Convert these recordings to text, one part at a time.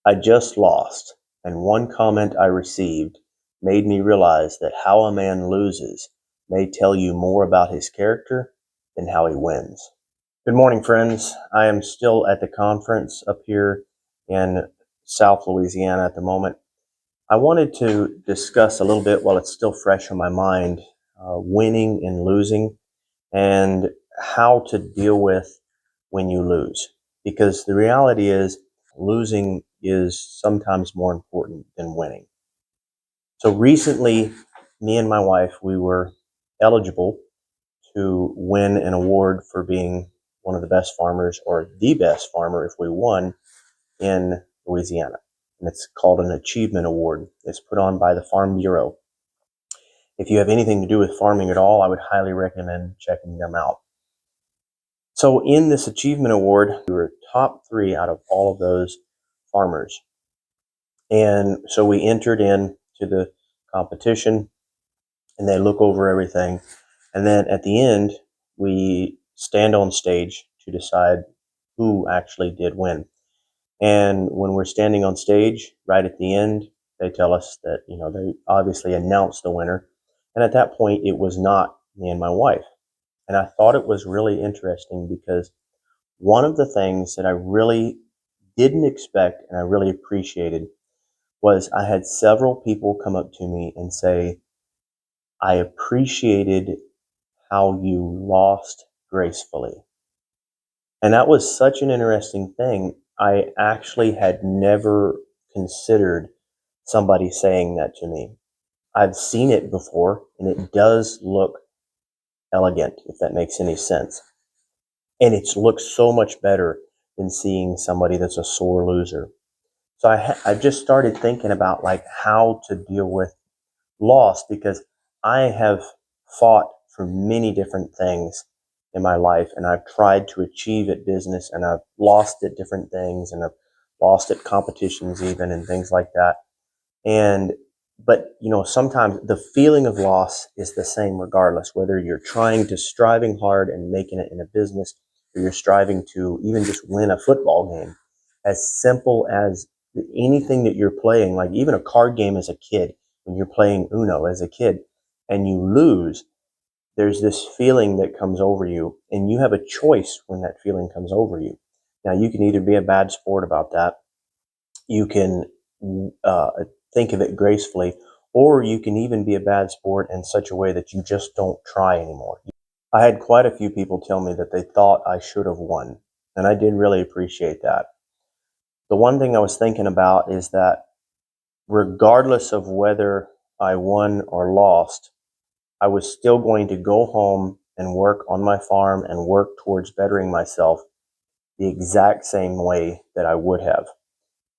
I just lost, and one comment I received made me realize that how a man loses may tell you more about his character than how he wins. Good morning, friends. I am still at the conference up here in South Louisiana at the moment. I wanted to discuss a little bit while it's still fresh on my mind, winning and losing, and how to deal with when you lose. Because the reality is, losing is sometimes more important than winning. So recently, me and my wife, we were eligible to win an award for being one of the best farmers or the best farmer if we won in Louisiana. And it's called an Achievement Award. It's put on by the Farm Bureau. If you have anything to do with farming at all, I would highly recommend checking them out. So in this Achievement Award, we were top 3 out of all of those farmers. And so we entered in to the competition, and they look over everything. And then at the end, we stand on stage to decide who actually did win. And when we're standing on stage, right at the end, they tell us that, they obviously announced the winner. And at that point, it was not me and my wife. And I thought it was really interesting because one of the things that I really didn't expect and I really appreciated was I had several people come up to me and say, I appreciated how you lost gracefully. And that was such an interesting thing. I actually had never considered somebody saying that to me. I've seen it before, and it does look elegant, if that makes any sense. And it looks so much better than seeing somebody that's a sore loser. So I just started thinking about like how to deal with loss, because I have fought for many different things in my life, and I've tried to achieve at business, and I've lost at different things, and I've lost at competitions even and things like that. And but sometimes the feeling of loss is the same regardless, whether you're trying to striving hard and making it in a business, or you're striving to even just win a football game. As simple as anything that you're playing, like even a card game as a kid, when you're playing Uno as a kid and you lose, there's this feeling that comes over you, and you have a choice when that feeling comes over you. Now, you can either be a bad sport about that, you can uh, think of it gracefully, or you can even be a bad sport in such a way that you just don't try anymore. I had quite a few people tell me that they thought I should have won, and I did really appreciate that. The one thing I was thinking about is that regardless of whether I won or lost, I was still going to go home and work on my farm and work towards bettering myself the exact same way that I would have.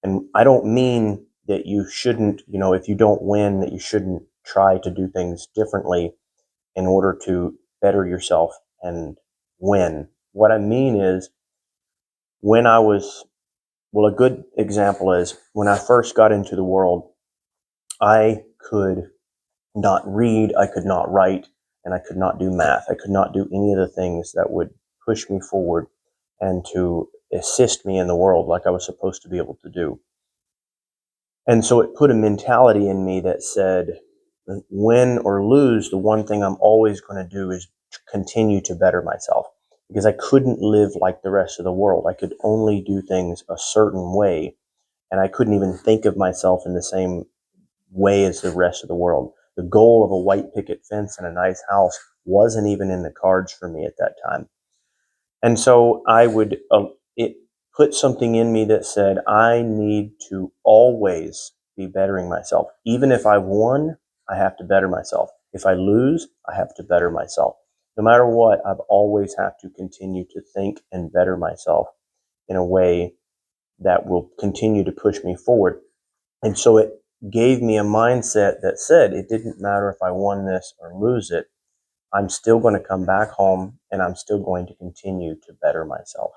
And I don't mean that you shouldn't, if you don't win, that you shouldn't try to do things differently in order to better yourself and win. What I mean is, when I was, well, a good example is when I first got into the world, I could not read, I could not write, and I could not do math. I could not do any of the things that would push me forward and to assist me in the world like I was supposed to be able to do. And so it put a mentality in me that said, win or lose, the one thing I'm always going to do is continue to better myself, because I couldn't live like the rest of the world. I could only do things a certain way, and I couldn't even think of myself in the same way as the rest of the world. The goal of a white picket fence and a nice house wasn't even in the cards for me at that time. And so it put something in me that said, I need to always be bettering myself. Even if I've won, I have to better myself. If I lose, I have to better myself. No matter what, I've always have to continue to think and better myself in a way that will continue to push me forward. And so it gave me a mindset that said it didn't matter if I won this or lose it. I'm still going to come back home, and I'm still going to continue to better myself.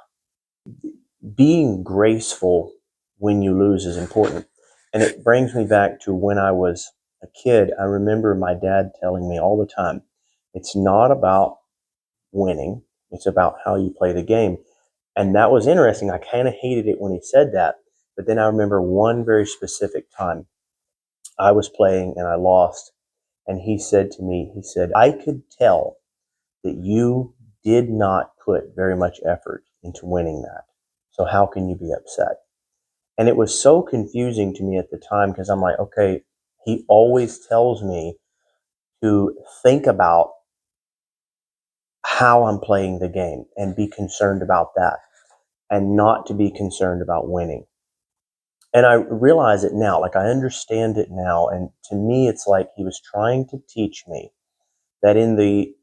Being graceful when you lose is important. And it brings me back to when I was a kid. I remember my dad telling me all the time, it's not about winning, it's about how you play the game. And that was interesting. I kind of hated it when he said that, But then I remember one very specific time I was playing and I lost. And he said to me, he said, I could tell that you did not put very much effort into winning that. So how can you be upset? And it was so confusing to me at the time because I'm like, okay, he always tells me to think about how I'm playing the game and be concerned about that and not to be concerned about winning. And I realize it now, like I understand it now. And to me, it's like he was trying to teach me that in the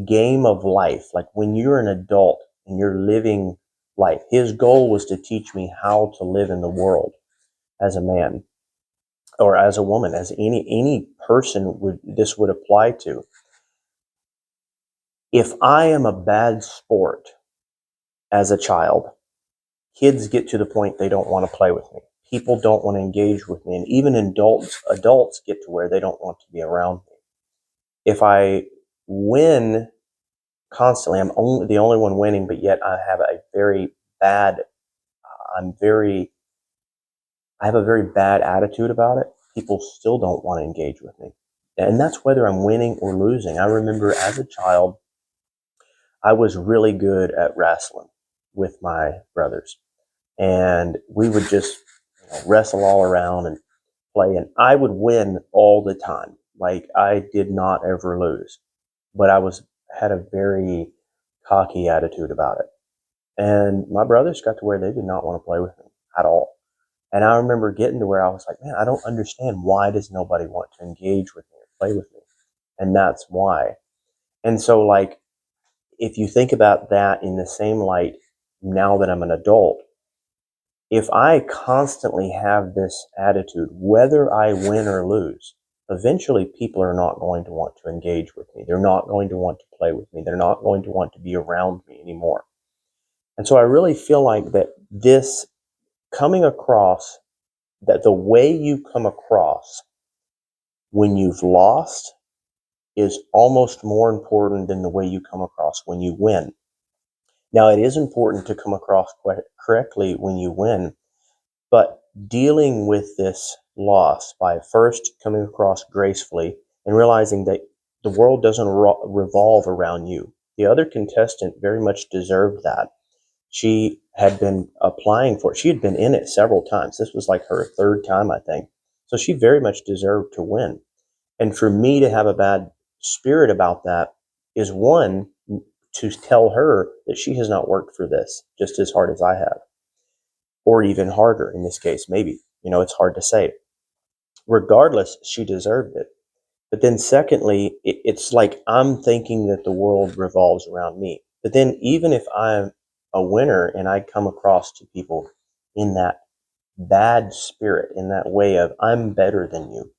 game of life, like when you're an adult and you're living life, his goal was to teach me how to live in the world as a man or as a woman, as any person would apply to. If I am a bad sport as a child, kids get to the point they don't want to play with me. People don't want to engage with me, and even adults get to where they don't want to be around me. If I win constantly, I'm only the only one winning, but yet I have a very bad. I'm very. I have a very bad attitude about it. People still don't want to engage with me, and that's whether I'm winning or losing. I remember as a child, I was really good at wrestling with my brothers, and we would just wrestle all around and play, and I would win all the time. Like I did not ever lose, but I was had a very cocky attitude about it. And my brothers got to where they did not want to play with me at all. And I remember getting to where I was like, man, I don't understand, why does nobody want to engage with me or play with me? And that's why. And so like if you think about that in the same light, now that I'm an adult, if I constantly have this attitude, whether I win or lose, eventually people are not going to want to engage with me. They're not going to want to play with me. They're not going to want to be around me anymore. And so I really feel like that this coming across, that the way you come across when you've lost is almost more important than the way you come across when you win. Now, it is important to come across correctly when you win, but dealing with this loss by first coming across gracefully and realizing that the world doesn't revolve around you. The other contestant very much deserved that. She had been applying for it. She had been in it several times. This was like her third time, I think. So she very much deserved to win. And for me to have a bad spirit about that is one, to tell her that she has not worked for this just as hard as I have, or even harder in this case, maybe. It's hard to say. Regardless, she deserved it. But then, secondly, it's like I'm thinking that the world revolves around me. But then, even if I'm a winner and I come across to people in that bad spirit, in that way of I'm better than you,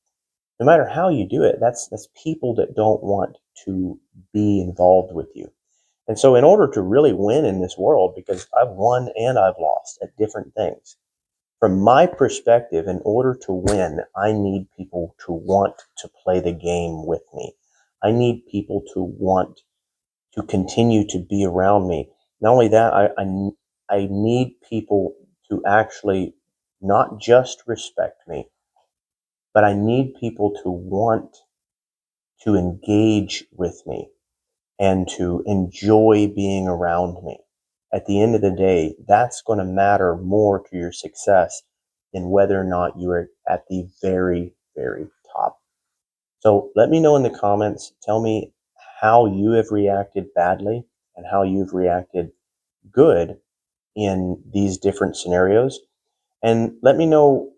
no matter how you do it, that's people that don't want to be involved with you. And so, in order to really win in this world, because I've won and I've lost at different things, from my perspective, in order to win, I need people to want to play the game with me. I need people to want to continue to be around me. Not only that, I need people to actually not just respect me, but I need people to want to engage with me and to enjoy being around me. At the end of the day, that's going to matter more to your success than whether or not you are at the very, very top. So let me know in the comments. Tell me how you have reacted badly and how you've reacted good in these different scenarios. And let me know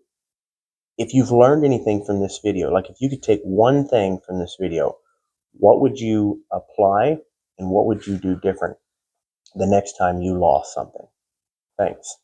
if you've learned anything from this video. Like if you could take one thing from this video, what would you apply and what would you do different the next time you lost something? Thanks.